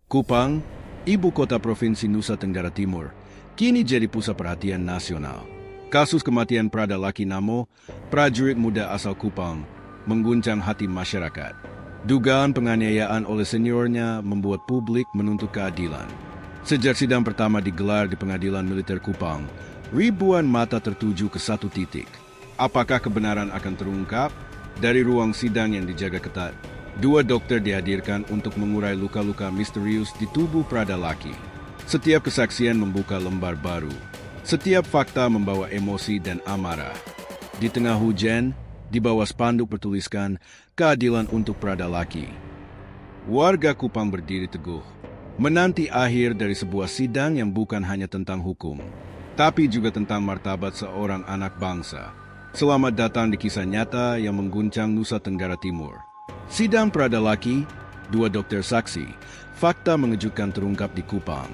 Kupang, ibu kota Provinsi Nusa Tenggara Timur, kini jadi pusat perhatian nasional. Kasus kematian Prada Laki Namo, prajurit muda asal Kupang, mengguncang hati masyarakat. Dugaan penganiayaan oleh seniornya membuat publik menuntut keadilan. Sejak sidang pertama digelar di Pengadilan Militer Kupang, ribuan mata tertuju ke satu titik. Apakah kebenaran akan terungkap? Dari ruang sidang yang dijaga ketat, 2 dokter dihadirkan untuk mengurai luka-luka misterius di tubuh Prada Laki. Setiap kesaksian membuka lembar baru. Setiap fakta membawa emosi dan amarah. Di tengah hujan, di bawah spanduk bertuliskan keadilan untuk Prada Laki. Warga Kupang berdiri teguh, menanti akhir dari sebuah sidang yang bukan hanya tentang hukum, tapi juga tentang martabat seorang anak bangsa. Selamat datang di kisah nyata yang mengguncang Nusa Tenggara Timur. Sidang Prada Laki, 2 dokter saksi, fakta mengejutkan terungkap di Kupang.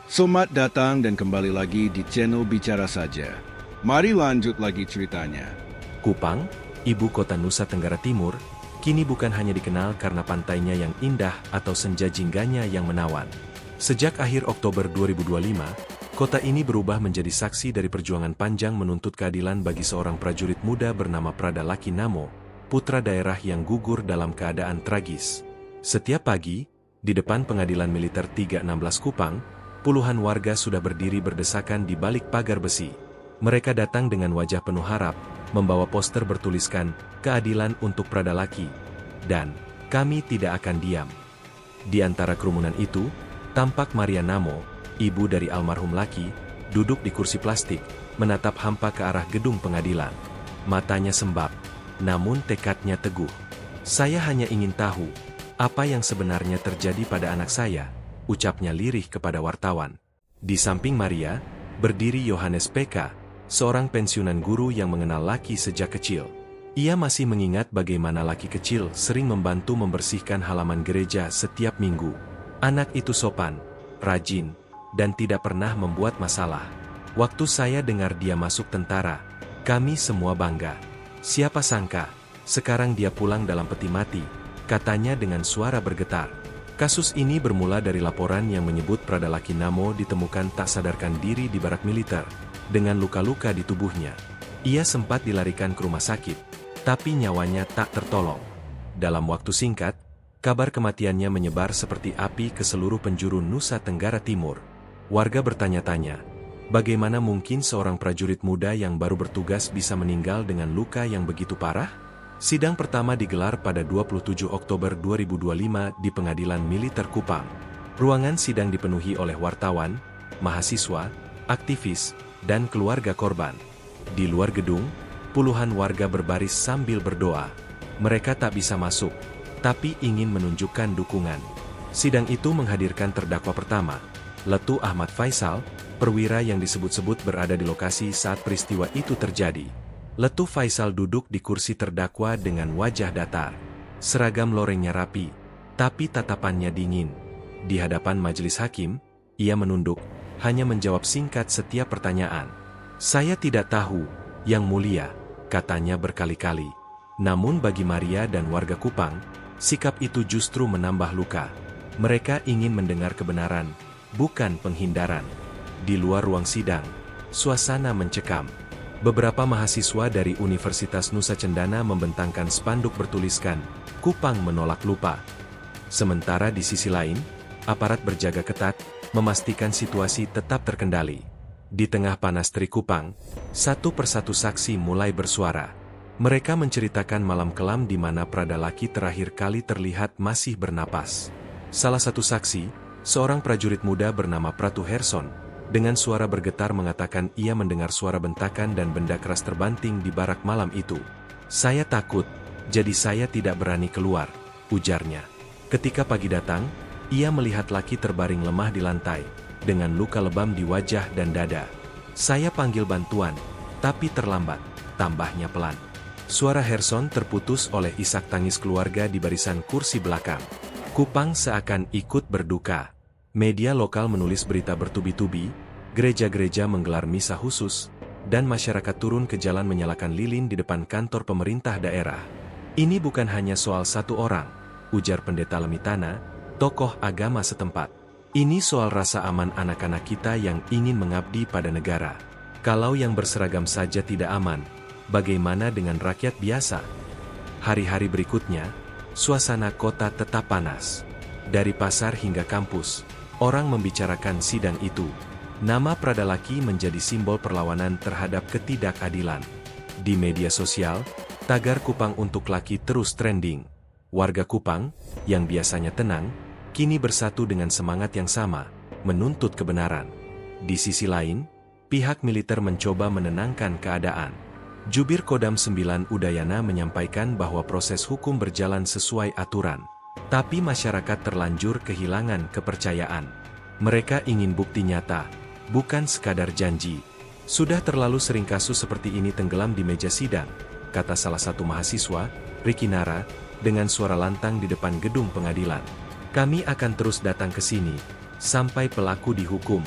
Selamat datang dan kembali lagi di channel Bicara Saja. Mari lanjut lagi ceritanya. Kupang, ibu kota Nusa Tenggara Timur, kini bukan hanya dikenal karena pantainya yang indah atau senja jingganya yang menawan. Sejak akhir Oktober 2025, kota ini berubah menjadi saksi dari perjuangan panjang menuntut keadilan bagi seorang prajurit muda bernama Prada Laki Namo, putra daerah yang gugur dalam keadaan tragis. Setiap pagi, di depan Pengadilan Militer 316 Kupang, puluhan warga sudah berdiri berdesakan di balik pagar besi. Mereka datang dengan wajah penuh harap, membawa poster bertuliskan, "Keadilan untuk Prada Laki," dan "Kami tidak akan diam." Di antara kerumunan itu, tampak Maria Namo, ibu dari almarhum Laki, duduk di kursi plastik, menatap hampa ke arah gedung pengadilan. Matanya sembab, namun tekadnya teguh. "Saya hanya ingin tahu, apa yang sebenarnya terjadi pada anak saya," ucapnya lirih kepada wartawan. Di samping Maria, berdiri Yohanes PK, seorang pensiunan guru yang mengenal Laki sejak kecil. Ia masih mengingat bagaimana Laki kecil sering membantu membersihkan halaman gereja setiap minggu. Anak itu sopan, rajin, dan tidak pernah membuat masalah. "Waktu saya dengar dia masuk tentara, kami semua bangga. Siapa sangka, sekarang dia pulang dalam peti mati," katanya dengan suara bergetar. Kasus ini bermula dari laporan yang menyebut Prada Laki Namo ditemukan tak sadarkan diri di barak militer, dengan luka-luka di tubuhnya. Ia sempat dilarikan ke rumah sakit, tapi nyawanya tak tertolong. Dalam waktu singkat, kabar kematiannya menyebar seperti api ke seluruh penjuru Nusa Tenggara Timur. Warga bertanya-tanya, bagaimana mungkin seorang prajurit muda yang baru bertugas bisa meninggal dengan luka yang begitu parah? Sidang pertama digelar pada 27 Oktober 2025 di Pengadilan Militer Kupang. Ruangan sidang dipenuhi oleh wartawan, mahasiswa, aktivis, dan keluarga korban. Di luar gedung, puluhan warga berbaris sambil berdoa. Mereka tak bisa masuk, tapi ingin menunjukkan dukungan. Sidang itu menghadirkan terdakwa pertama, Letu Ahmad Faisal, perwira yang disebut-sebut berada di lokasi saat peristiwa itu terjadi. Letu Faisal duduk di kursi terdakwa dengan wajah datar. Seragam lorengnya rapi, tapi tatapannya dingin. Di hadapan majelis hakim, ia menunduk, hanya menjawab singkat setiap pertanyaan. "Saya tidak tahu, Yang Mulia," katanya berkali-kali. Namun bagi Maria dan warga Kupang, sikap itu justru menambah luka. Mereka ingin mendengar kebenaran, bukan penghindaran. Di luar ruang sidang, suasana mencekam. Beberapa mahasiswa dari Universitas Nusa Cendana membentangkan spanduk bertuliskan, "Kupang menolak lupa." Sementara di sisi lain, aparat berjaga ketat, memastikan situasi tetap terkendali. Di tengah panas terik Kupang, satu persatu saksi mulai bersuara. Mereka menceritakan malam kelam di mana Prada Laki terakhir kali terlihat masih bernapas. Salah satu saksi, seorang prajurit muda bernama Pratu Herson, dengan suara bergetar mengatakan ia mendengar suara bentakan dan benda keras terbanting di barak malam itu. "Saya takut, jadi saya tidak berani keluar," ujarnya. Ketika pagi datang, ia melihat Laki terbaring lemah di lantai, dengan luka lebam di wajah dan dada. "Saya panggil bantuan, tapi terlambat," tambahnya pelan. Suara Herson terputus oleh isak tangis keluarga di barisan kursi belakang. Kupang seakan ikut berduka. Media lokal menulis berita bertubi-tubi, gereja-gereja menggelar misa khusus, dan masyarakat turun ke jalan menyalakan lilin di depan kantor pemerintah daerah. "Ini bukan hanya soal satu orang," ujar Pendeta Lemitana, tokoh agama setempat. Ini soal rasa aman anak-anak kita yang ingin mengabdi pada negara. Kalau yang berseragam saja tidak aman, bagaimana dengan rakyat biasa? Hari-hari berikutnya, suasana kota tetap panas. Dari pasar hingga kampus, orang membicarakan sidang itu. Nama Pradalaki menjadi simbol perlawanan terhadap ketidakadilan. Di media sosial, tagar Kupang untuk Laki terus trending. Warga Kupang, yang biasanya tenang, kini bersatu dengan semangat yang sama, menuntut kebenaran. Di sisi lain, pihak militer mencoba menenangkan keadaan. Jubir Kodam 9 Udayana menyampaikan bahwa proses hukum berjalan sesuai aturan. Tapi masyarakat terlanjur kehilangan kepercayaan. Mereka ingin bukti nyata, bukan sekadar janji. Sudah terlalu sering kasus seperti ini tenggelam di meja sidang, kata salah satu mahasiswa, Ricky Nara, dengan suara lantang di depan gedung pengadilan. Kami akan terus datang ke sini, sampai pelaku dihukum.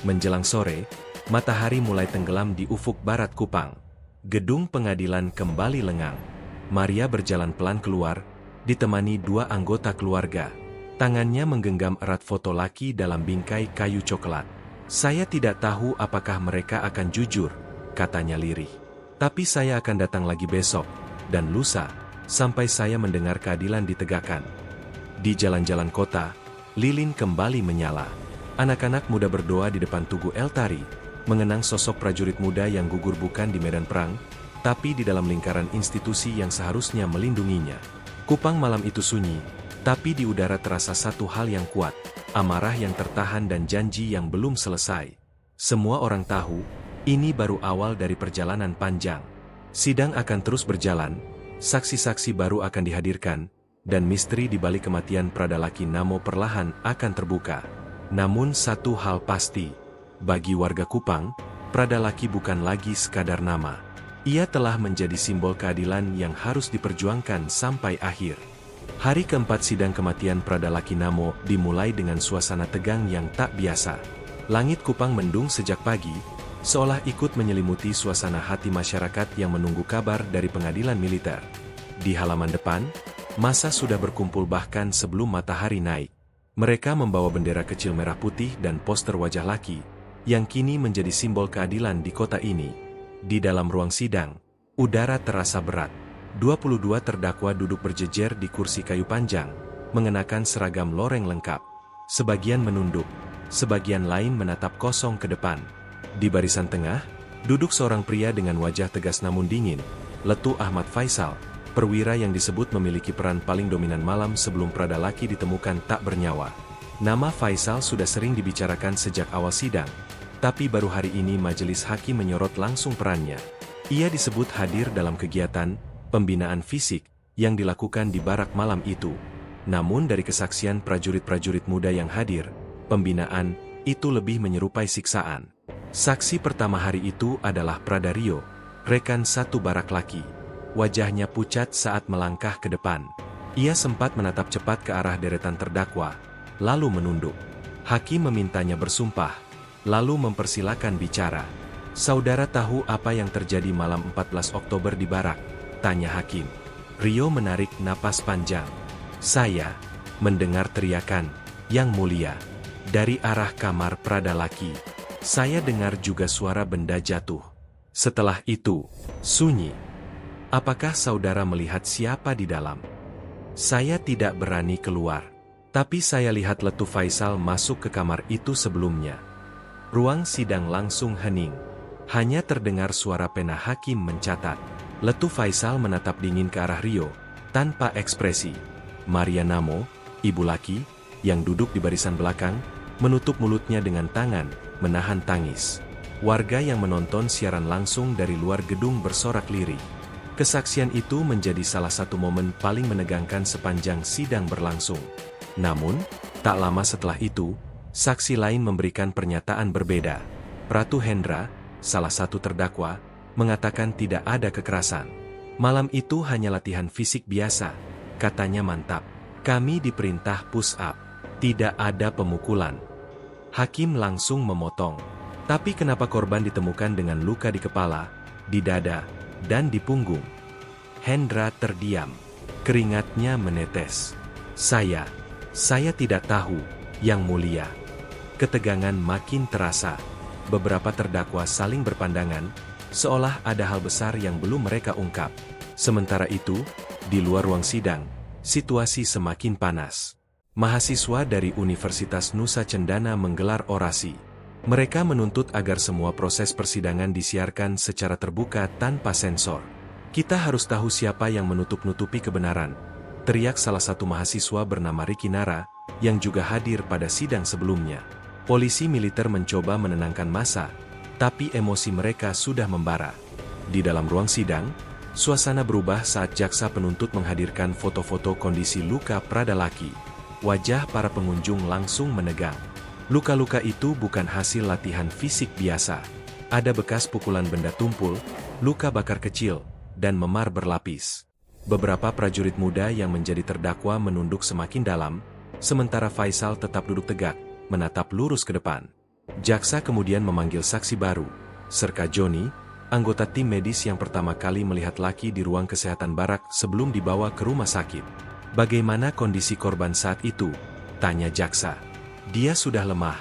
Menjelang sore, matahari mulai tenggelam di ufuk barat Kupang. Gedung pengadilan kembali lengang. Maria berjalan pelan keluar, ditemani dua anggota keluarga. Tangannya menggenggam erat foto Laki dalam bingkai kayu coklat. Saya tidak tahu apakah mereka akan jujur, katanya lirih. Tapi saya akan datang lagi besok, dan lusa, sampai saya mendengar keadilan ditegakkan. Di jalan-jalan kota, lilin kembali menyala. Anak-anak muda berdoa di depan Tugu El Tari, mengenang sosok prajurit muda yang gugur bukan di medan perang, tapi di dalam lingkaran institusi yang seharusnya melindunginya. Kupang malam itu sunyi, tapi di udara terasa satu hal yang kuat, amarah yang tertahan dan janji yang belum selesai. Semua orang tahu, ini baru awal dari perjalanan panjang. Sidang akan terus berjalan, saksi-saksi baru akan dihadirkan, dan misteri di balik kematian Pradalaki Namo perlahan akan terbuka. Namun satu hal pasti, bagi warga Kupang, Pradalaki bukan lagi sekadar nama. Ia telah menjadi simbol keadilan yang harus diperjuangkan sampai akhir. Hari keempat sidang kematian Pradalaki Namo dimulai dengan suasana tegang yang tak biasa. Langit Kupang mendung sejak pagi, seolah ikut menyelimuti suasana hati masyarakat yang menunggu kabar dari pengadilan militer. Di halaman depan, massa sudah berkumpul bahkan sebelum matahari naik. Mereka membawa bendera kecil merah putih dan poster wajah Laki, yang kini menjadi simbol keadilan di kota ini. Di dalam ruang sidang, udara terasa berat. 22 terdakwa duduk berjejer di kursi kayu panjang, mengenakan seragam loreng lengkap. Sebagian menunduk, sebagian lain menatap kosong ke depan. Di barisan tengah, duduk seorang pria dengan wajah tegas namun dingin, Letu Ahmad Faisal, perwira yang disebut memiliki peran paling dominan malam sebelum Pradalaki ditemukan tak bernyawa. Nama Faisal sudah sering dibicarakan sejak awal sidang, tapi baru hari ini majelis hakim menyorot langsung perannya. Ia disebut hadir dalam kegiatan pembinaan fisik yang dilakukan di barak malam itu. Namun dari kesaksian prajurit-prajurit muda yang hadir, pembinaan itu lebih menyerupai siksaan. Saksi pertama hari itu adalah Pradario, rekan satu barak Laki. Wajahnya pucat saat melangkah ke depan. Ia sempat menatap cepat ke arah deretan terdakwa, lalu menunduk. Hakim memintanya bersumpah, lalu mempersilakan bicara. Saudara tahu apa yang terjadi malam 14 Oktober di barak? Tanya hakim. Rio menarik napas panjang. Saya mendengar teriakan, Yang Mulia, dari arah kamar Pradalaki. Saya dengar juga suara benda jatuh. Setelah itu, sunyi. Apakah saudara melihat siapa di dalam? Saya tidak berani keluar. Tapi saya lihat Letu Faisal masuk ke kamar itu sebelumnya. Ruang sidang langsung hening. Hanya terdengar suara pena hakim mencatat. Letu Faisal menatap dingin ke arah Rio, tanpa ekspresi. Maria Namo, ibu Laki, yang duduk di barisan belakang, menutup mulutnya dengan tangan, menahan tangis. Warga yang menonton siaran langsung dari luar gedung bersorak lirih. Kesaksian itu menjadi salah satu momen paling menegangkan sepanjang sidang berlangsung. Namun, tak lama setelah itu, saksi lain memberikan pernyataan berbeda. Pratu Hendra, salah satu terdakwa, mengatakan tidak ada kekerasan. Malam itu hanya latihan fisik biasa, katanya mantap. Kami diperintah push up, tidak ada pemukulan. Hakim langsung memotong. Tapi kenapa korban ditemukan dengan luka di kepala, di dada, dan di punggung? Hendra terdiam. Keringatnya menetes. Saya Saya tidak tahu, Yang Mulia. Ketegangan makin terasa. Beberapa terdakwa saling berpandangan, seolah ada hal besar yang belum mereka ungkap. Sementara itu, di luar ruang sidang, situasi semakin panas. Mahasiswa dari Universitas Nusa Cendana menggelar orasi. Mereka menuntut agar semua proses persidangan disiarkan secara terbuka tanpa sensor. Kita harus tahu siapa yang menutup-nutupi kebenaran, teriak salah satu mahasiswa bernama Ricky Nara, yang juga hadir pada sidang sebelumnya. Polisi militer mencoba menenangkan massa, tapi emosi mereka sudah membara. Di dalam ruang sidang, suasana berubah saat jaksa penuntut menghadirkan foto-foto kondisi luka Pradalaki. Wajah para pengunjung langsung menegang. Luka-luka itu bukan hasil latihan fisik biasa. Ada bekas pukulan benda tumpul, luka bakar kecil, dan memar berlapis. Beberapa prajurit muda yang menjadi terdakwa menunduk semakin dalam, sementara Faisal tetap duduk tegak, menatap lurus ke depan. Jaksa kemudian memanggil saksi baru, Serka Joni, anggota tim medis yang pertama kali melihat Laki di ruang kesehatan barak sebelum dibawa ke rumah sakit. Bagaimana kondisi korban saat itu? Tanya jaksa. Dia sudah lemah,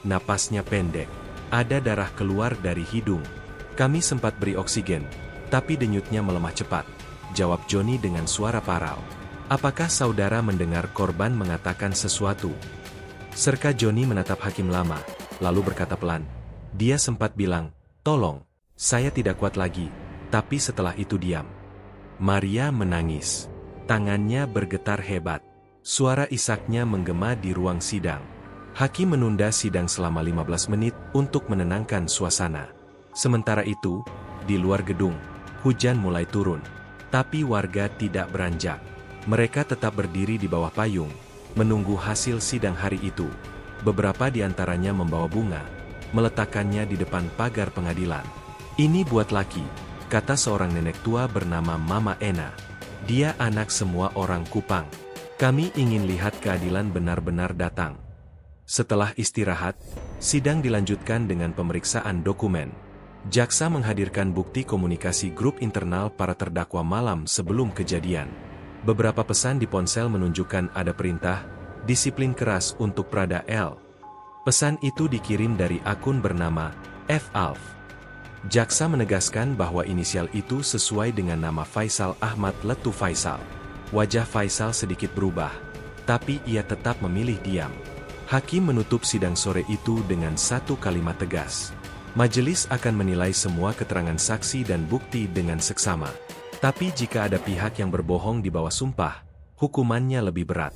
napasnya pendek, ada darah keluar dari hidung. Kami sempat beri oksigen, tapi denyutnya melemah cepat, jawab Joni dengan suara parau. Apakah saudara mendengar korban mengatakan sesuatu? Serka Joni menatap hakim lama, lalu berkata pelan. Dia sempat bilang, tolong, saya tidak kuat lagi, tapi setelah itu diam. Maria menangis. Tangannya bergetar hebat. Suara isaknya menggema di ruang sidang. Hakim menunda sidang selama 15 menit untuk menenangkan suasana. Sementara itu, di luar gedung, hujan mulai turun. Tapi warga tidak beranjak. Mereka tetap berdiri di bawah payung, menunggu hasil sidang hari itu. Beberapa di antaranya membawa bunga, meletakkannya di depan pagar pengadilan. Ini buat Laki, kata seorang nenek tua bernama Mama Ena. Dia anak semua orang Kupang. Kami ingin lihat keadilan benar-benar datang. Setelah istirahat, sidang dilanjutkan dengan pemeriksaan dokumen. Jaksa menghadirkan bukti komunikasi grup internal para terdakwa malam sebelum kejadian. Beberapa pesan di ponsel menunjukkan ada perintah, disiplin keras untuk Prada L. Pesan itu dikirim dari akun bernama F-Alf. Jaksa menegaskan bahwa inisial itu sesuai dengan nama Faisal Ahmad Letu Faisal. Wajah Faisal sedikit berubah, tapi ia tetap memilih diam. Hakim menutup sidang sore itu dengan satu kalimat tegas. Majelis akan menilai semua keterangan saksi dan bukti dengan seksama. Tapi jika ada pihak yang berbohong di bawah sumpah, hukumannya lebih berat.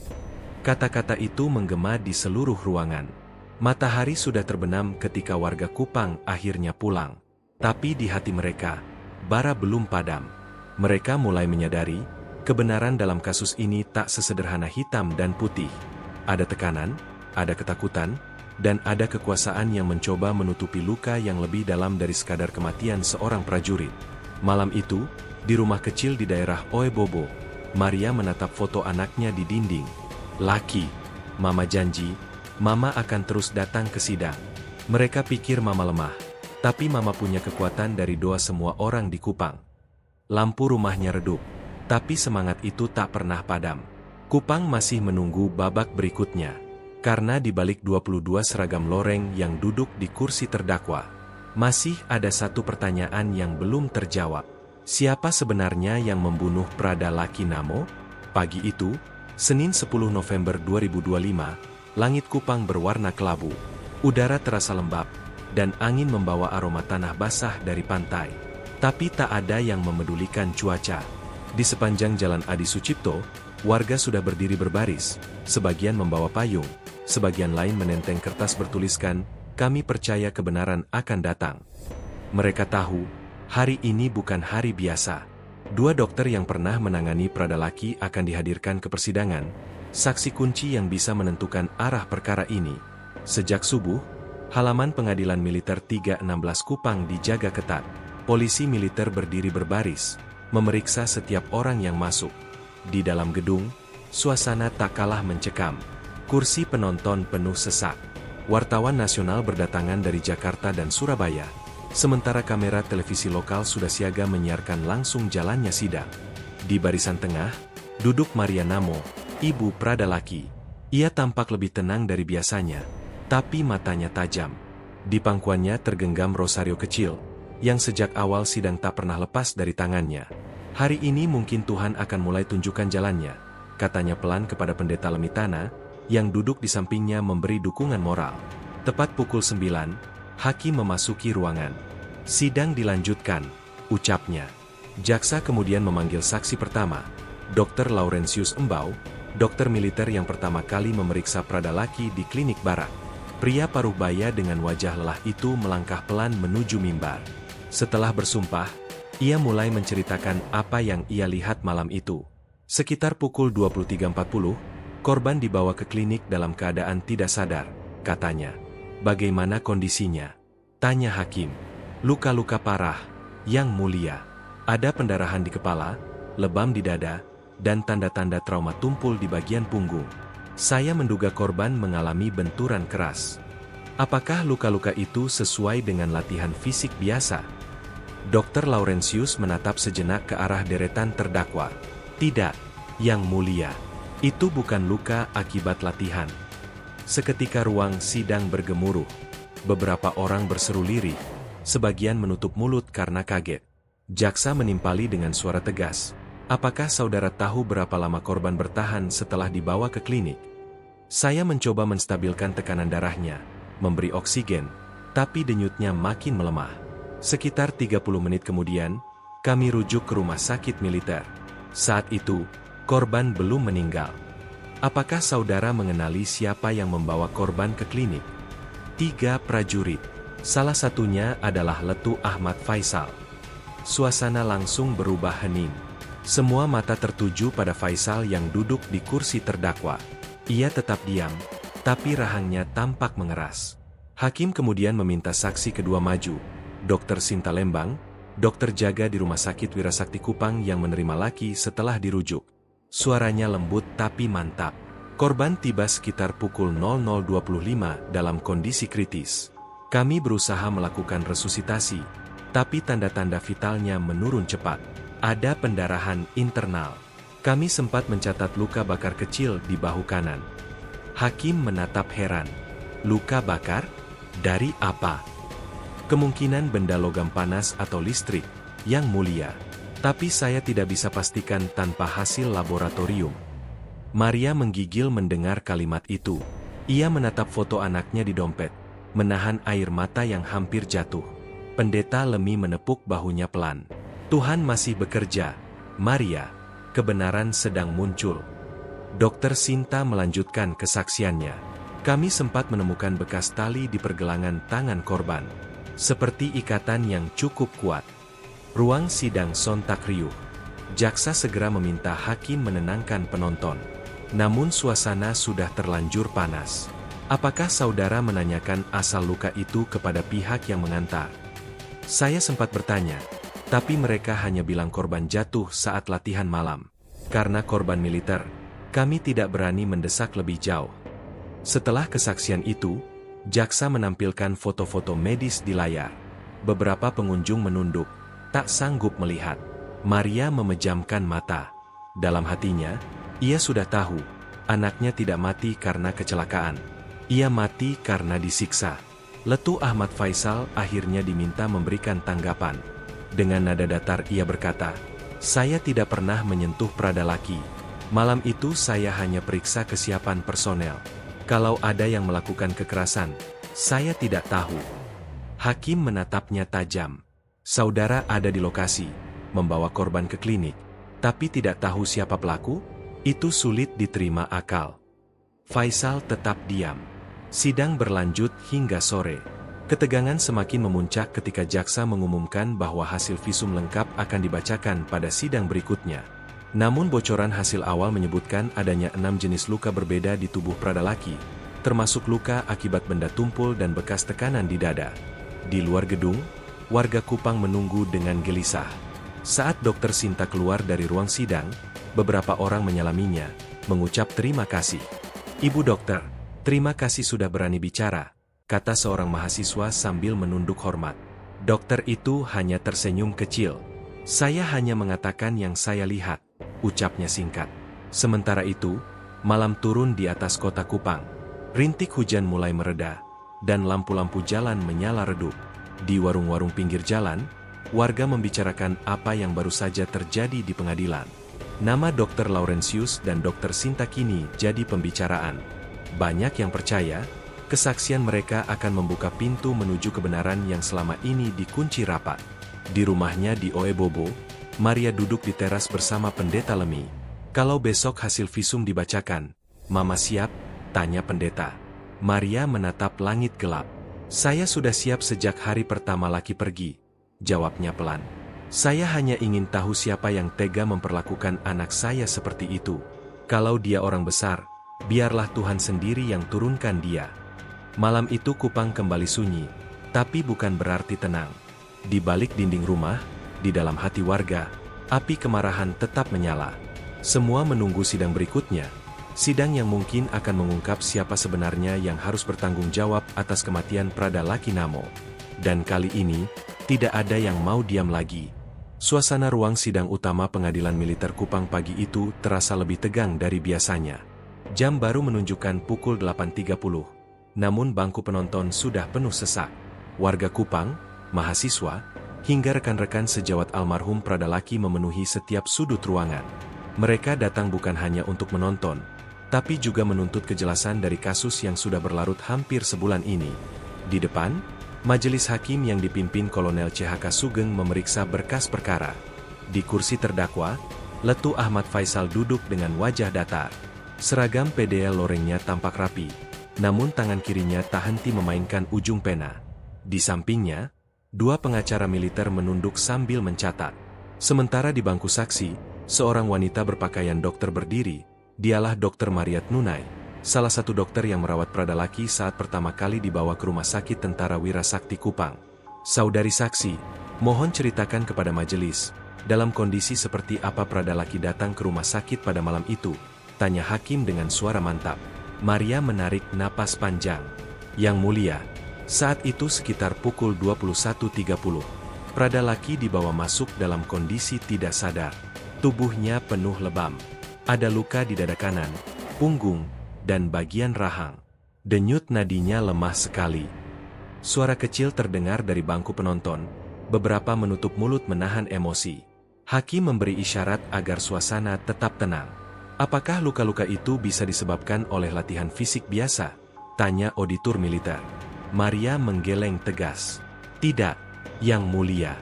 Kata-kata itu menggema di seluruh ruangan. Matahari sudah terbenam ketika warga Kupang akhirnya pulang. Tapi di hati mereka, bara belum padam. Mereka mulai menyadari, kebenaran dalam kasus ini tak sesederhana hitam dan putih. Ada tekanan, ada ketakutan, dan ada kekuasaan yang mencoba menutupi luka yang lebih dalam dari sekadar kematian seorang prajurit. Malam itu, di rumah kecil di daerah Oebobo, Maria menatap foto anaknya di dinding. Laki, Mama janji, Mama akan terus datang ke sidang. Mereka pikir Mama lemah, tapi Mama punya kekuatan dari doa semua orang di Kupang. Lampu rumahnya redup, tapi semangat itu tak pernah padam. Kupang masih menunggu babak berikutnya. Karena di balik 22 seragam loreng yang duduk di kursi terdakwa, masih ada satu pertanyaan yang belum terjawab. Siapa sebenarnya yang membunuh Prada Laki Namo? Pagi itu, Senin 10 November 2025, langit Kupang berwarna kelabu. Udara terasa lembab, dan angin membawa aroma tanah basah dari pantai. Tapi tak ada yang memedulikan cuaca. Di sepanjang jalan Adi Sucipto, warga sudah berdiri berbaris, sebagian membawa payung. Sebagian lain menenteng kertas bertuliskan, kami percaya kebenaran akan datang. Mereka tahu, hari ini bukan hari biasa. 2 dokter yang pernah menangani Prada Laki akan dihadirkan ke persidangan, saksi kunci yang bisa menentukan arah perkara ini. Sejak subuh, halaman pengadilan militer 316 Kupang dijaga ketat. Polisi militer berdiri berbaris, memeriksa setiap orang yang masuk. Di dalam gedung, suasana tak kalah mencekam. Kursi penonton penuh sesak. Wartawan nasional berdatangan dari Jakarta dan Surabaya, sementara kamera televisi lokal sudah siaga menyiarkan langsung jalannya sidang. Di barisan tengah, duduk Maria Namo, ibu Prada Laki. Ia tampak lebih tenang dari biasanya, tapi matanya tajam. Di pangkuannya tergenggam rosario kecil, yang sejak awal sidang tak pernah lepas dari tangannya. Hari ini mungkin Tuhan akan mulai tunjukkan jalannya, katanya pelan kepada pendeta Lemitana, yang duduk di sampingnya memberi dukungan moral. Tepat pukul 9, hakim memasuki ruangan. Sidang dilanjutkan, ucapnya. Jaksa kemudian memanggil saksi pertama, Dr. Laurentius Embau, dokter militer yang pertama kali memeriksa Pradalaki di klinik barak. Pria paruh baya dengan wajah lelah itu melangkah pelan menuju mimbar. Setelah bersumpah, ia mulai menceritakan apa yang ia lihat malam itu. Sekitar pukul 23.40, korban dibawa ke klinik dalam keadaan tidak sadar, katanya. Bagaimana kondisinya? Tanya hakim. Luka-luka parah, yang mulia. Ada pendarahan di kepala, lebam di dada, dan tanda-tanda trauma tumpul di bagian punggung. Saya menduga korban mengalami benturan keras. Apakah luka-luka itu sesuai dengan latihan fisik biasa? Dr. Laurentius menatap sejenak ke arah deretan terdakwa. Tidak, yang mulia. Itu bukan luka akibat latihan. Seketika ruang sidang bergemuruh. Beberapa orang berseru lirih, sebagian menutup mulut karena kaget. Jaksa menimpali dengan suara tegas. Apakah saudara tahu berapa lama korban bertahan setelah dibawa ke klinik? Saya mencoba menstabilkan tekanan darahnya, memberi oksigen, tapi denyutnya makin melemah. Sekitar 30 menit kemudian, kami rujuk ke rumah sakit militer. Saat itu, korban belum meninggal. Apakah saudara mengenali siapa yang membawa korban ke klinik? 3 prajurit. Salah satunya adalah Letu Ahmad Faisal. Suasana langsung berubah hening. Semua mata tertuju pada Faisal yang duduk di kursi terdakwa. Ia tetap diam, tapi rahangnya tampak mengeras. Hakim kemudian meminta saksi kedua maju, Dr. Sinta Lembang, dokter jaga di Rumah Sakit Wirasakti Kupang yang menerima Laki setelah dirujuk. Suaranya lembut tapi mantap. Korban tiba sekitar pukul 00.25 dalam kondisi kritis. Kami berusaha melakukan resusitasi, tapi tanda-tanda vitalnya menurun cepat. Ada pendarahan internal. Kami sempat mencatat luka bakar kecil di bahu kanan. Hakim menatap heran. Luka bakar? Dari apa? Kemungkinan benda logam panas atau listrik, yang mulia. Tapi saya tidak bisa pastikan tanpa hasil laboratorium. Maria menggigil mendengar kalimat itu. Ia menatap foto anaknya di dompet, menahan air mata yang hampir jatuh. Pendeta Lemi menepuk bahunya pelan. Tuhan masih bekerja, Maria. Kebenaran sedang muncul. Dokter Sinta melanjutkan kesaksiannya. Kami sempat menemukan bekas tali di pergelangan tangan korban. Seperti ikatan yang cukup kuat. Ruang sidang sontak riuh. Jaksa segera meminta hakim menenangkan penonton. Namun suasana sudah terlanjur panas. Apakah saudara menanyakan asal luka itu kepada pihak yang mengantar? Saya sempat bertanya. Tapi mereka hanya bilang korban jatuh saat latihan malam. Karena korban militer, kami tidak berani mendesak lebih jauh. Setelah kesaksian itu, jaksa menampilkan foto-foto medis di layar. Beberapa pengunjung menunduk, tak sanggup melihat. Maria memejamkan mata. Dalam hatinya, ia sudah tahu, anaknya tidak mati karena kecelakaan. Ia mati karena disiksa. Letu Ahmad Faisal akhirnya diminta memberikan tanggapan. Dengan nada datar ia berkata, saya tidak pernah menyentuh Pradalaki. Malam itu saya hanya periksa kesiapan personel. Kalau ada yang melakukan kekerasan, saya tidak tahu. Hakim menatapnya tajam. Saudara ada di lokasi, membawa korban ke klinik, tapi tidak tahu siapa pelaku? Itu sulit diterima akal. Faisal tetap diam. Sidang berlanjut hingga sore. Ketegangan semakin memuncak ketika jaksa mengumumkan bahwa hasil visum lengkap akan dibacakan pada sidang berikutnya. Namun bocoran hasil awal menyebutkan adanya 6 jenis luka berbeda di tubuh Pradalaki, termasuk luka akibat benda tumpul dan bekas tekanan di dada. Di luar gedung, warga Kupang menunggu dengan gelisah. Saat Dokter Sinta keluar dari ruang sidang, beberapa orang menyalaminya, mengucap terima kasih. Ibu dokter, terima kasih sudah berani bicara, kata seorang mahasiswa sambil menunduk hormat. Dokter itu hanya tersenyum kecil. Saya hanya mengatakan yang saya lihat, ucapnya singkat. Sementara itu, Malam turun di atas kota Kupang. Rintik hujan mulai mereda, dan lampu-lampu jalan menyala redup. Di warung-warung pinggir jalan, warga membicarakan apa yang baru saja terjadi di pengadilan. Nama Dr. Laurentius dan Dr. Sinta kini jadi pembicaraan. Banyak yang percaya, kesaksian mereka akan membuka pintu menuju kebenaran yang selama ini dikunci rapat. Di rumahnya di Oebobo, Maria duduk di teras bersama Pendeta Lemi. Kalau besok hasil visum dibacakan, Mama siap? Tanya pendeta. Maria menatap langit gelap. Saya sudah siap sejak hari pertama Laki pergi, jawabnya pelan. Saya hanya ingin tahu siapa yang tega memperlakukan anak saya seperti itu. Kalau dia orang besar, biarlah Tuhan sendiri yang turunkan dia. Malam itu Kupang kembali sunyi, tapi bukan berarti tenang. Di balik dinding rumah, di dalam hati warga, api kemarahan tetap menyala. Semua menunggu sidang berikutnya. Sidang yang mungkin akan mengungkap siapa sebenarnya yang harus bertanggung jawab atas kematian Prada Laki Namo. Dan kali ini, tidak ada yang mau diam lagi. Suasana ruang sidang utama pengadilan militer Kupang pagi itu terasa lebih tegang dari biasanya. Jam baru menunjukkan pukul 8.30. Namun bangku penonton sudah penuh sesak. Warga Kupang, mahasiswa, hingga rekan-rekan sejawat almarhum Prada Laki memenuhi setiap sudut ruangan. Mereka datang bukan hanya untuk menonton, tapi juga menuntut kejelasan dari kasus yang sudah berlarut hampir sebulan ini. Di depan, majelis hakim yang dipimpin Kolonel CHK Sugeng memeriksa berkas perkara. Di kursi terdakwa, Letu Ahmad Faisal duduk dengan wajah datar. Seragam PDL lorengnya tampak rapi, namun tangan kirinya tak henti memainkan ujung pena. Di sampingnya, dua pengacara militer menunduk sambil mencatat. Sementara di bangku saksi, seorang wanita berpakaian dokter berdiri. Dialah Dr. Mariat Nunai, salah satu dokter yang merawat Prada Laki saat pertama kali dibawa ke Rumah Sakit Tentara Wira Sakti Kupang. Saudari saksi, mohon ceritakan kepada majelis, dalam kondisi seperti apa Prada Laki datang ke rumah sakit pada malam itu, tanya hakim dengan suara mantap. Maria menarik napas panjang. Yang mulia, saat itu sekitar pukul 21.30. Prada Laki dibawa masuk dalam kondisi tidak sadar. Tubuhnya penuh lebam. Ada luka di dada kanan, punggung, dan bagian rahang. Denyut nadinya lemah sekali. Suara kecil terdengar dari bangku penonton. Beberapa menutup mulut menahan emosi. Hakim memberi isyarat agar suasana tetap tenang. Apakah luka-luka itu bisa disebabkan oleh latihan fisik biasa? Tanya auditor militer. Maria menggeleng tegas. Tidak, Yang Mulia.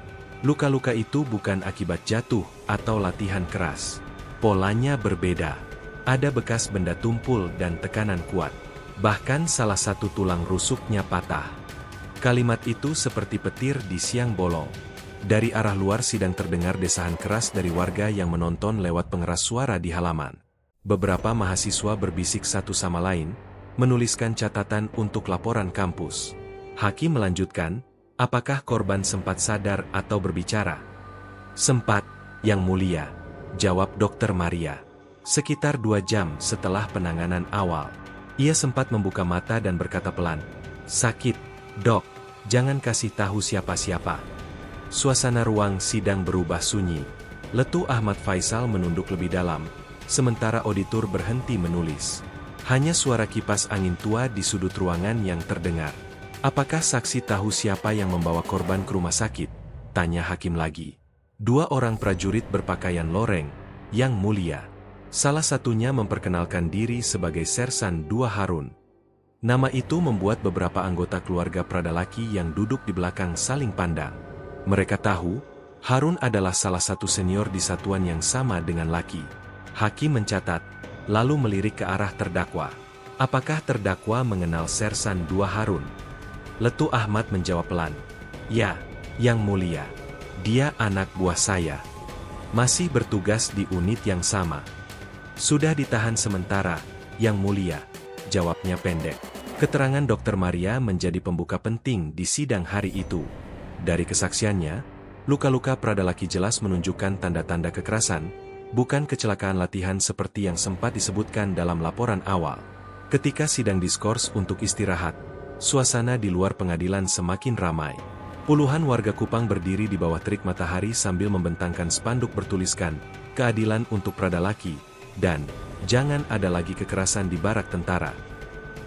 Luka-luka itu bukan akibat jatuh atau latihan keras. Polanya berbeda. Ada bekas benda tumpul dan tekanan kuat. Bahkan salah satu tulang rusuknya patah. Kalimat itu seperti petir di siang bolong. Dari arah luar sidang terdengar desahan keras dari warga yang menonton lewat pengeras suara di halaman. Beberapa mahasiswa berbisik satu sama lain, menuliskan catatan untuk laporan kampus. Hakim melanjutkan, apakah korban sempat sadar atau berbicara? Sempat, Yang Mulia. Jawab Dr. Maria. Sekitar 2 jam setelah penanganan awal. Ia sempat membuka mata dan berkata pelan, sakit, dok, jangan kasih tahu siapa-siapa. Suasana ruang sidang berubah sunyi. Letu Ahmad Faisal menunduk lebih dalam, sementara auditor berhenti menulis. Hanya suara kipas angin tua di sudut ruangan yang terdengar. Apakah saksi tahu siapa yang membawa korban ke rumah sakit? Tanya hakim lagi. 2 orang prajurit berpakaian loreng, Yang Mulia. Salah satunya memperkenalkan diri sebagai Sersan II Harun. Nama itu membuat beberapa anggota keluarga Prada Laki yang duduk di belakang saling pandang. Mereka tahu, Harun adalah salah satu senior di satuan yang sama dengan Laki. Hakim mencatat, lalu melirik ke arah terdakwa. Apakah terdakwa mengenal Sersan II Harun? Letu Ahmad menjawab pelan. Ya, Yang Mulia. Dia anak buah saya. Masih bertugas di unit yang sama. Sudah ditahan sementara, Yang Mulia. Jawabnya pendek. Keterangan Dr. Maria menjadi pembuka penting di sidang hari itu. Dari kesaksiannya, luka-luka Prada Laki jelas menunjukkan tanda-tanda kekerasan, bukan kecelakaan latihan seperti yang sempat disebutkan dalam laporan awal. Ketika sidang diskors untuk istirahat, suasana di luar pengadilan semakin ramai. Puluhan warga Kupang berdiri di bawah terik matahari sambil membentangkan spanduk bertuliskan, keadilan untuk Prada Laki, dan jangan ada lagi kekerasan di barak tentara.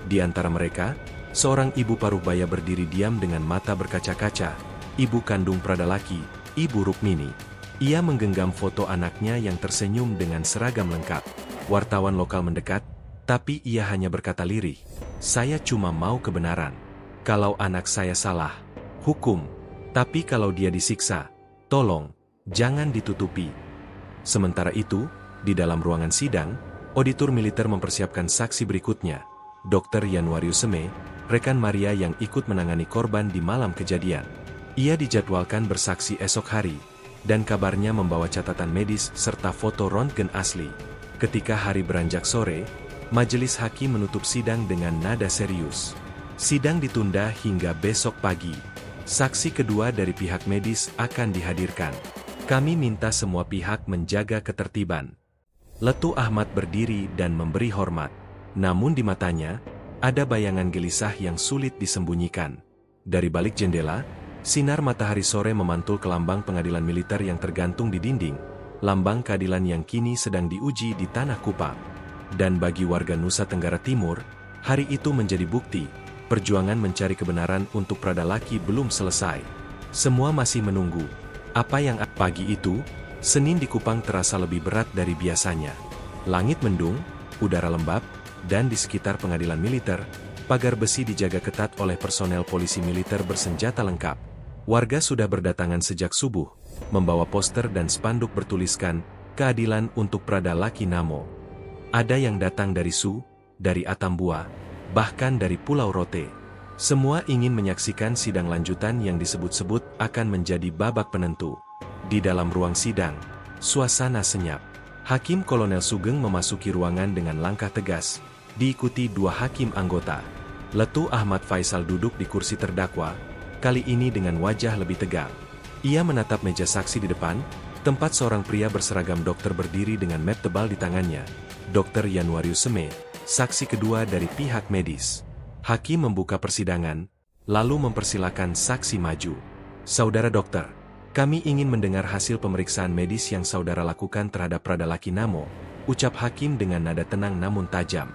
Di antara mereka, seorang ibu paruh baya berdiri diam dengan mata berkaca-kaca, ibu kandung Pradalaki, Ibu Rukmini. Ia menggenggam foto anaknya yang tersenyum dengan seragam lengkap. Wartawan lokal mendekat, tapi ia hanya berkata lirih, "Saya cuma mau kebenaran. Kalau anak saya salah, hukum. Tapi kalau dia disiksa, tolong, jangan ditutupi." Sementara itu, di dalam ruangan sidang, auditor militer mempersiapkan saksi berikutnya. Dr. Yanuarius Seme, rekan Maria yang ikut menangani korban di malam kejadian. Ia dijadwalkan bersaksi esok hari, dan kabarnya membawa catatan medis serta foto röntgen asli. Ketika hari beranjak sore, majelis hakim menutup sidang dengan nada serius. Sidang ditunda hingga besok pagi. Saksi kedua dari pihak medis akan dihadirkan. Kami minta semua pihak menjaga ketertiban. Letu Ahmad berdiri dan memberi hormat. Namun di matanya, ada bayangan gelisah yang sulit disembunyikan. Dari balik jendela, sinar matahari sore memantul ke lambang pengadilan militer yang tergantung di dinding, lambang keadilan yang kini sedang diuji di Tanah Kupang. Dan bagi warga Nusa Tenggara Timur, hari itu menjadi bukti, perjuangan mencari kebenaran untuk Pradalaki belum selesai. Semua masih menunggu. Apa yang pagi itu, Senin di Kupang terasa lebih berat dari biasanya. Langit mendung, udara lembab, dan di sekitar pengadilan militer, pagar besi dijaga ketat oleh personel polisi militer bersenjata lengkap. Warga sudah berdatangan sejak subuh, membawa poster dan spanduk bertuliskan, "Keadilan untuk Pradalaki Namo." Ada yang datang dari Su, dari Atambua, bahkan dari Pulau Rote. Semua ingin menyaksikan sidang lanjutan yang disebut-sebut akan menjadi babak penentu. Di dalam ruang sidang, suasana senyap. Hakim Kolonel Sugeng memasuki ruangan dengan langkah tegas, diikuti dua hakim anggota. Letu Ahmad Faisal duduk di kursi terdakwa, kali ini dengan wajah lebih tegang. Ia menatap meja saksi di depan, tempat seorang pria berseragam dokter berdiri dengan map tebal di tangannya. Dr. Yanuarius Seme, saksi kedua dari pihak medis. Hakim membuka persidangan, lalu mempersilakan saksi maju. "Saudara dokter, kami ingin mendengar hasil pemeriksaan medis yang saudara lakukan terhadap Pradalaki Namo," ucap hakim dengan nada tenang namun tajam.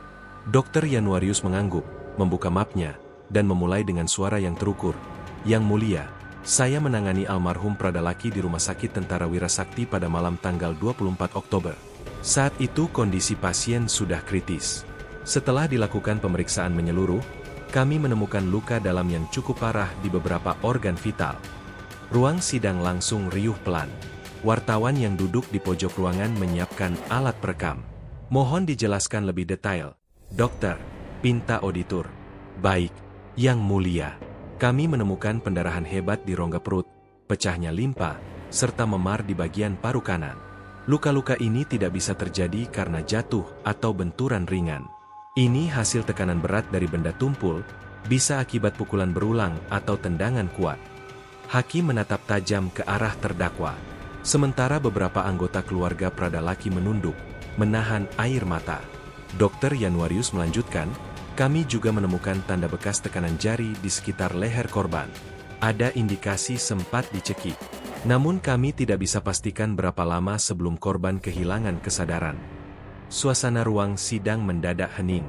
Dr. Yanuarius mengangguk, membuka mapnya, dan memulai dengan suara yang terukur. "Yang mulia, saya menangani almarhum Pradalaki di Rumah Sakit Tentara Wirasakti pada malam tanggal 24 Oktober. Saat itu kondisi pasien sudah kritis. Setelah dilakukan pemeriksaan menyeluruh, kami menemukan luka dalam yang cukup parah di beberapa organ vital." Ruang sidang langsung riuh pelan. Wartawan yang duduk di pojok ruangan menyiapkan alat perekam. "Mohon dijelaskan lebih detail, dokter," pinta auditor. "Baik, yang mulia. Kami menemukan pendarahan hebat di rongga perut, pecahnya limpa, serta memar di bagian paru kanan. Luka-luka ini tidak bisa terjadi karena jatuh atau benturan ringan. Ini hasil tekanan berat dari benda tumpul, bisa akibat pukulan berulang atau tendangan kuat." Hakim menatap tajam ke arah terdakwa. Sementara beberapa anggota keluarga Pradalaki menunduk, menahan air mata. Dr. Yanuarius melanjutkan, "Kami juga menemukan tanda bekas tekanan jari di sekitar leher korban. Ada indikasi sempat dicekik. Namun kami tidak bisa pastikan berapa lama sebelum korban kehilangan kesadaran." Suasana ruang sidang mendadak hening.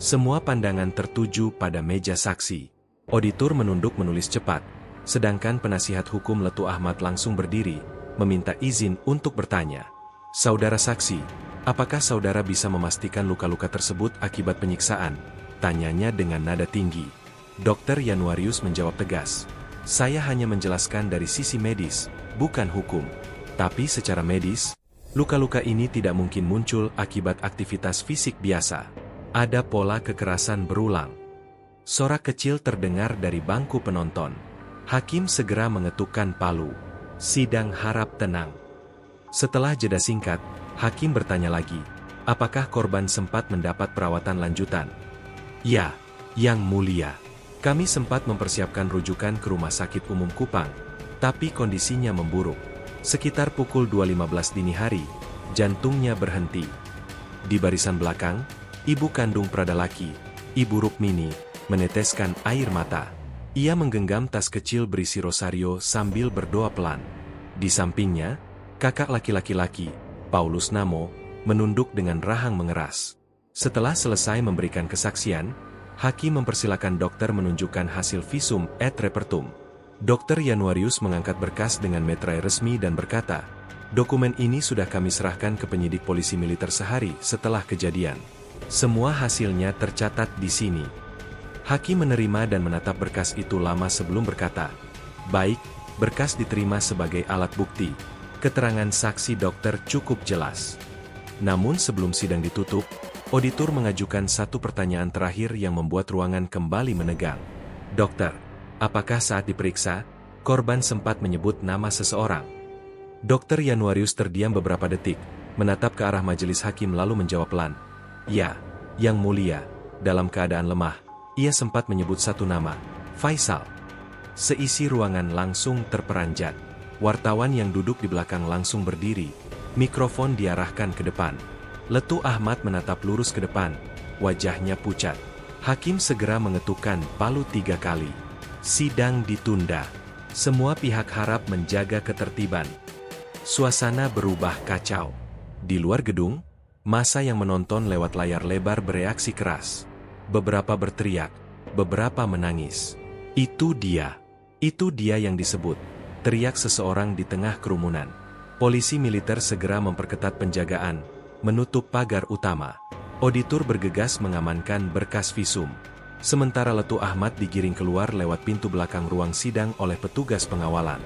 Semua pandangan tertuju pada meja saksi. Auditor menunduk menulis cepat, sedangkan penasihat hukum Letu Ahmad langsung berdiri, meminta izin untuk bertanya. "Saudara saksi, apakah saudara bisa memastikan luka-luka tersebut akibat penyiksaan?" tanyanya dengan nada tinggi. Dr. Yanuarius menjawab tegas, "Saya hanya menjelaskan dari sisi medis, bukan hukum. Tapi secara medis, luka-luka ini tidak mungkin muncul akibat aktivitas fisik biasa. Ada pola kekerasan berulang." Sorak kecil terdengar dari bangku penonton. Hakim segera mengetukkan palu. Sidang harap tenang. Setelah jeda singkat, hakim bertanya lagi, "Apakah korban sempat mendapat perawatan lanjutan?" "Ya, yang mulia. Kami sempat mempersiapkan rujukan ke Rumah Sakit Umum Kupang, tapi kondisinya memburuk. Sekitar pukul 2.15 dini hari, jantungnya berhenti." Di barisan belakang, ibu kandung Pradalaki, Ibu Rukmini, meneteskan air mata. Ia menggenggam tas kecil berisi rosario sambil berdoa pelan. Di sampingnya, kakak laki-laki, Paulus Namo, menunduk dengan rahang mengeras. Setelah selesai memberikan kesaksian, hakim mempersilakan dokter menunjukkan hasil visum et repertum. Dr. Januarius mengangkat berkas dengan meterai resmi dan berkata, "Dokumen ini sudah kami serahkan ke penyidik polisi militer sehari setelah kejadian. Semua hasilnya tercatat di sini." Hakim menerima dan menatap berkas itu lama sebelum berkata, "Baik, berkas diterima sebagai alat bukti. Keterangan saksi dokter cukup jelas." Namun sebelum sidang ditutup, auditor mengajukan satu pertanyaan terakhir yang membuat ruangan kembali menegang. "Dokter, apakah saat diperiksa, korban sempat menyebut nama seseorang?" Dr. Januarius terdiam beberapa detik, menatap ke arah majelis hakim lalu menjawab pelan, "Ya, Yang Mulia, dalam keadaan lemah, ia sempat menyebut satu nama, Faisal." Seisi ruangan langsung terperanjat. Wartawan yang duduk di belakang langsung berdiri, mikrofon diarahkan ke depan. Letu Ahmad menatap lurus ke depan, wajahnya pucat. Hakim segera mengetukkan palu 3 kali. Sidang ditunda. Semua pihak harap menjaga ketertiban. Suasana berubah kacau. Di luar gedung, massa yang menonton lewat layar lebar bereaksi keras. Beberapa berteriak, beberapa menangis. "Itu dia yang disebut," teriak seseorang di tengah kerumunan. Polisi militer segera memperketat penjagaan, menutup pagar utama. Auditor bergegas mengamankan berkas visum. Sementara Letu Ahmad digiring keluar lewat pintu belakang ruang sidang oleh petugas pengawalan.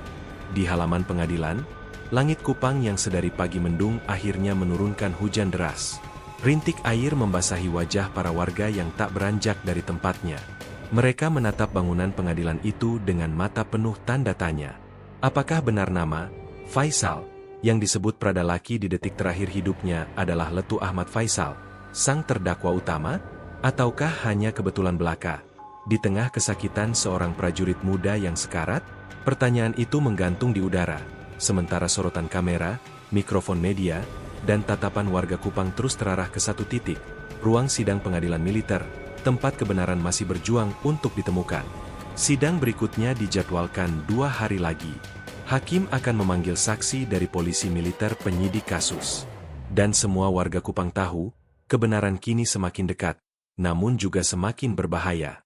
Di halaman pengadilan, langit Kupang yang sedari pagi mendung akhirnya menurunkan hujan deras. Rintik air membasahi wajah para warga yang tak beranjak dari tempatnya. Mereka menatap bangunan pengadilan itu dengan mata penuh tanda tanya. Apakah benar nama Faisal yang disebut Pradalaki di detik terakhir hidupnya adalah Letu Ahmad Faisal, sang terdakwa utama? Ataukah hanya kebetulan belaka? Di tengah kesakitan seorang prajurit muda yang sekarat? Pertanyaan itu menggantung di udara, sementara sorotan kamera, mikrofon media, dan tatapan warga Kupang terus terarah ke satu titik, ruang sidang pengadilan militer, tempat kebenaran masih berjuang untuk ditemukan. Sidang berikutnya dijadwalkan 2 hari lagi. Hakim akan memanggil saksi dari polisi militer penyidik kasus. Dan semua warga Kupang tahu, kebenaran kini semakin dekat, namun juga semakin berbahaya.